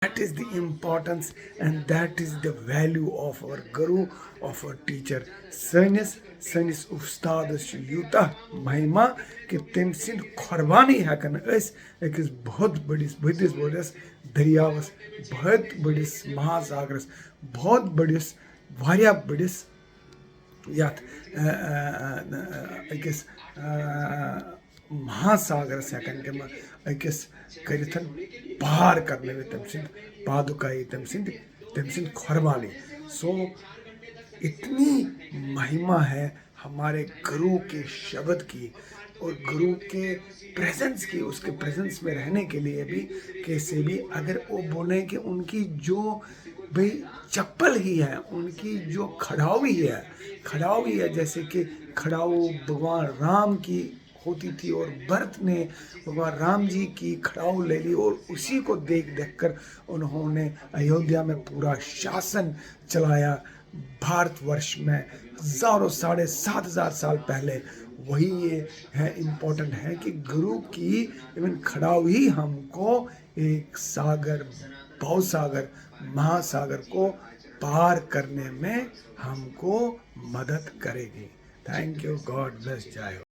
That is the importance and that is the value of our guru, of our teacher. Sanis ustadas yuta mahima कि तम सद कुर्बानी हेकन अकिस बहुत बड़िस बदिस Boris दरियावस बहुत बड़िस महासागरस बहुत बड़िस वारिया बड़िस यथ अकिस महासागरस हेकन तम अकिस करिथन पार करने में तम सद पादुकाई तम सद कुर्बानी सो इतनी महिमा है हमारे गुरु के शब्द की और गुरु के प्रेजेंस की, उसके प्रेजेंस में रहने के लिए भी कैसे भी अगर वो बोले कि उनकी जो भाई चप्पल ही है, उनकी जो खड़ाऊ ही है जैसे कि खड़ाऊ भगवान राम की होती थी और भरत ने भगवान राम जी की खड़ाऊ ले ली और उसी को देख कर उन्होंने अयोध्या में पूरा शासन चलाया। भारतवर्ष में हजारों 7,500 साल पहले वही ये है इम्पोर्टेंट है कि गुरु की इवन खड़ाऊ ही हमको एक सागर, भवसागर, महासागर को पार करने में हमको मदद करेगी। थैंक यू, गॉड ब्लेस, जय हो।